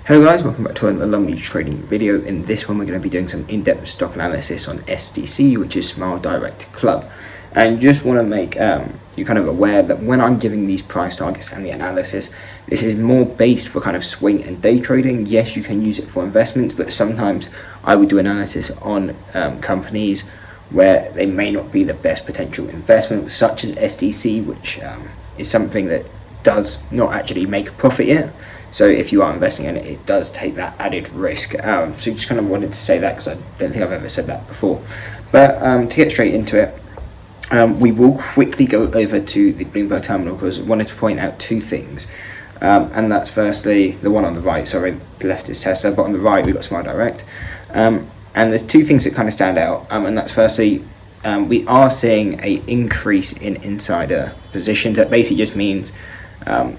Hello guys, welcome back to another lovely trading video. In this one we're going to be doing some in-depth stock analysis on SDC, which is Smile Direct Club. And just want to make you kind of aware that when I'm giving these price targets and the analysis, this is more based for kind of swing and day trading. Yes, you can use it for investments, but sometimes I would do analysis on companies where they may not be the best potential investment, such as SDC, which is something that does not actually make a profit yet. So if you are investing in it, it does take that added risk. So just kind of wanted to say that because I don't think I've ever said that before. But to get straight into it, we will quickly go over to the Bloomberg terminal because I wanted to point out two things. And that's firstly, the one on the right, sorry, the left is Tesla, but on the right we've got Smile Direct. And there's two things that kind of stand out, and that's firstly, we are seeing an increase in insider positions. That basically just means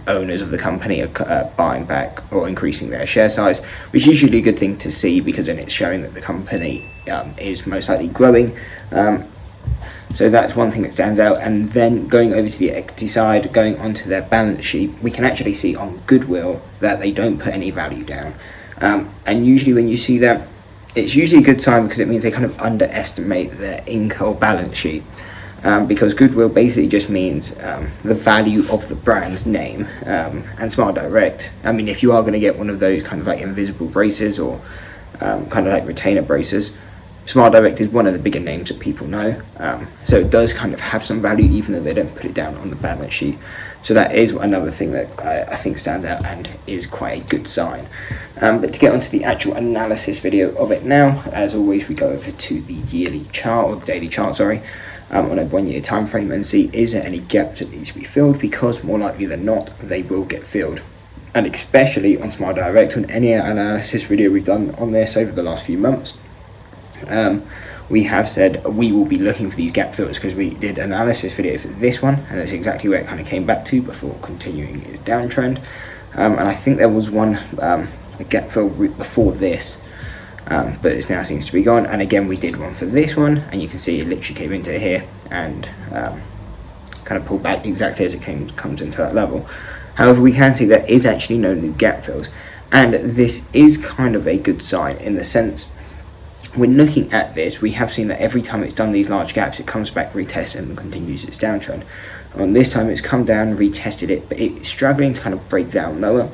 owners of the company are buying back or increasing their share size, which is usually a good thing to see because then it's showing that the company is most likely growing. So that's one thing that stands out. And then going over to the equity side, going onto their balance sheet, we can actually see on goodwill that they don't put any value down. And usually when you see that, it's usually a good sign because it means they kind of underestimate their income or balance sheet. Because goodwill basically just means the value of the brand's name. And Smile Direct, I mean, if you are going to get one of those kind of like invisible braces or kind of like retainer braces, Smile Direct is one of the bigger names that people know. So it does kind of have some value even though they don't put it down on the balance sheet. So that is another thing that I think stands out and is quite a good sign. But to get onto the actual analysis video of it now, as always we go over to the yearly chart, or the daily chart, sorry. On a 1 year time frame and see is there any gaps that need to be filled, because more likely than not they will get filled. And especially on Smile Direct, on any analysis video we've done on this over the last few months, we have said we will be looking for these gap fills because we did an analysis video for this one and that's exactly where it kind of came back to before continuing its downtrend. And I think there was one a gap fill before this, but it now seems to be gone. And again we did one for this one and you can see it literally came into here and kind of pulled back exactly as it comes into that level. However, we can see there is actually no new gap fills, and this is kind of a good sign in the sense when looking at this, we have seen that every time it's done these large gaps it comes back, retests and continues its downtrend. And this time it's come down, retested it, but it's struggling to kind of break down lower,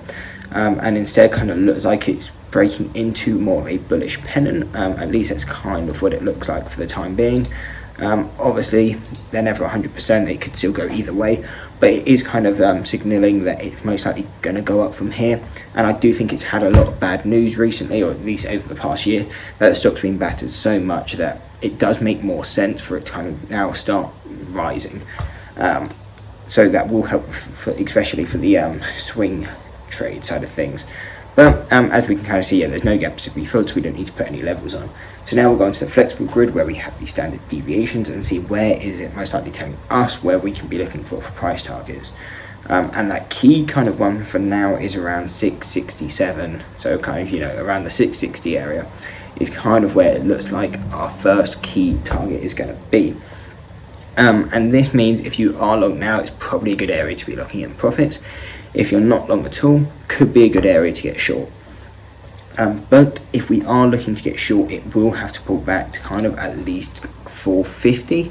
and instead kind of looks like it's breaking into more of a bullish pennant. At least that's kind of what it looks like for the time being. Obviously they're never 100%, it could still go either way, but it is kind of signaling that it's most likely going to go up from here. And I do think it's had a lot of bad news recently, or at least over the past year, that the stock's been battered so much that it does make more sense for it to kind of now start rising. So that will help especially for the swing trade side of things. But as we can kind of see, there's no gaps to be filled, so we don't need to put any levels on. So now we'll go into the flexible grid where we have the standard deviations and see where is it most likely telling us where we can be looking for price targets. And that key kind of one for now is around 667, so kind of, around the 660 area is kind of where it looks like our first key target is going to be. And this means if you are long now, it's probably a good area to be looking at profits. If you're not long at all, could be a good area to get short. But if we are looking to get short, it will have to pull back to kind of at least 450.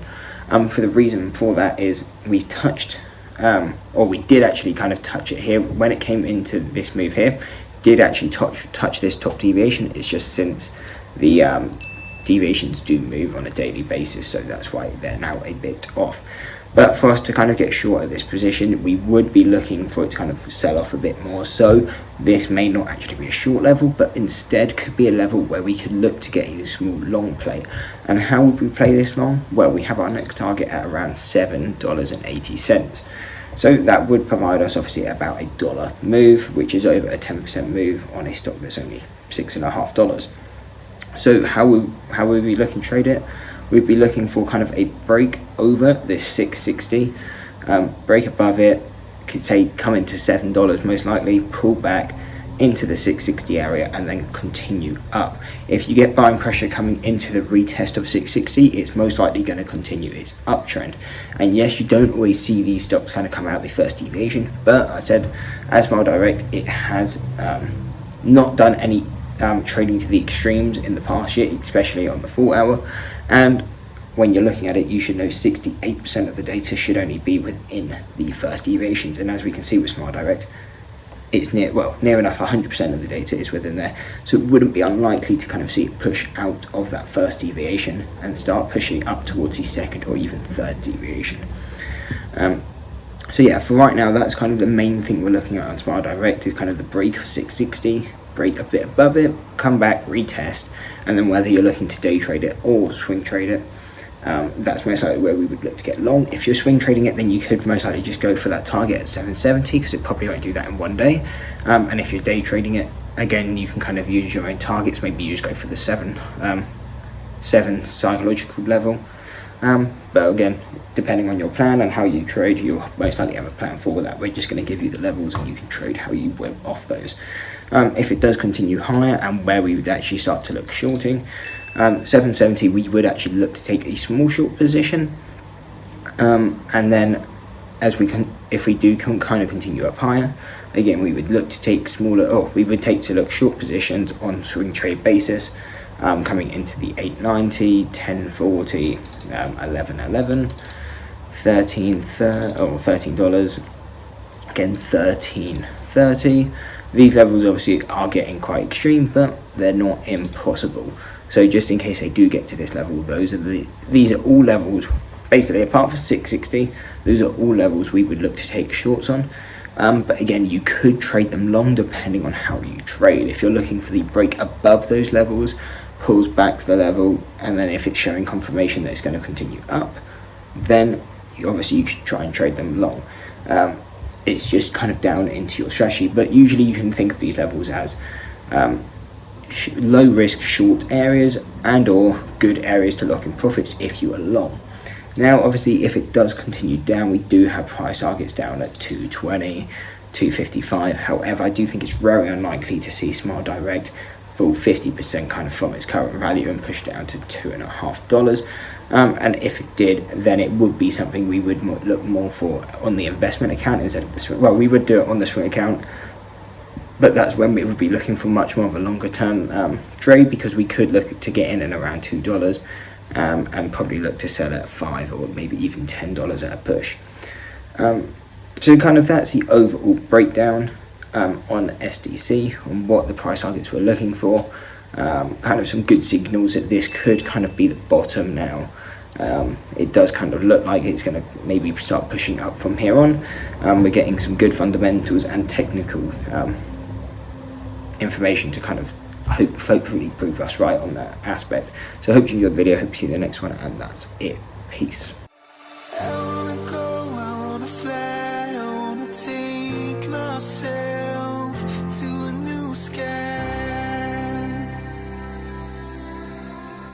For the reason for that is we touched, or we did actually kind of touch it here when it came into this move here. Did actually touch this top deviation. It's just since the deviations do move on a daily basis, so that's why they're now a bit off. But for us to kind of get short at this position, we would be looking for it to kind of sell off a bit more. So this may not actually be a short level, but instead could be a level where we could look to get a small long play. And how would we play this long? Well, we have our next target at around $7.80. So that would provide us obviously about $1 move, which is over a 10% move on a stock that's only $6.50. So how would we look and trade it? We'd be looking for kind of a break over this 660, break above it, could say come into $7 most likely, pull back into the 660 area and then continue up. If you get buying pressure coming into the retest of 660, it's most likely going to continue its uptrend. And yes, you don't always see these stocks kind of come out the first deviation, but I said as Smile Direct, it has not done any trading to the extremes in the past year, especially on the 4 hour, and when you're looking at it, you should know 68% of the data should only be within the first deviations, and as we can see with Smart Direct, it's near enough 100% of the data is within there, so it wouldn't be unlikely to kind of see it push out of that first deviation and start pushing up towards the second or even third deviation. So yeah, for right now, that's kind of the main thing we're looking at on Smart Direct, is kind of the break of 660, break a bit above it, come back, retest, and then whether you're looking to day trade it or swing trade it, that's most likely where we would look to get long. If you're swing trading it, then you could most likely just go for that target at 770, because it probably won't do that in one day. And if you're day trading it, again, you can kind of use your own targets. Maybe you just go for the 7 psychological level. But again, depending on your plan and how you trade, you'll most likely have a plan for that. We're just going to give you the levels and you can trade how you went off those. If it does continue higher, and where we would actually start to look shorting, 770, we would actually look to take a small short position, and then if we do kind of continue up higher, again, we would look to take look short positions on swing trade basis, coming into the 890, 1040, 1111, $13, again $13.30. These levels obviously are getting quite extreme, but they're not impossible. So just in case they do get to this level, these are all levels, basically apart from 660, those are all levels we would look to take shorts on. But again, you could trade them long depending on how you trade. If you're looking for the break above those levels, pulls back the level, and then if it's showing confirmation that it's going to continue up, then obviously you could try and trade them long. It's just kind of down into your strategy, but usually you can think of these levels as low risk short areas and or good areas to lock in profits if you are long. Now obviously, if it does continue down, we do have price targets down at 220, 255. However, I do think it's very unlikely to see Smart Direct fall 50% kind of from its current value and push down to $2.50. And if it did, then it would be something we would look more for on the investment account instead of the swing. Well, we would do it on the swing account, but that's when we would be looking for much more of a longer term trade, because we could look to get in and around $2, and probably look to sell at $5 or maybe even $10 at a push. So kind of that's the overall breakdown on SDC, on what the price targets we're looking for. Kind of some good signals that this could kind of be the bottom now. It does kind of look like it's going to maybe start pushing up from here on. We're getting some good fundamentals and technical information to kind of hopefully prove us right on that aspect. So I hope you enjoyed the video, hope you see you in the next one, and that's it. Peace.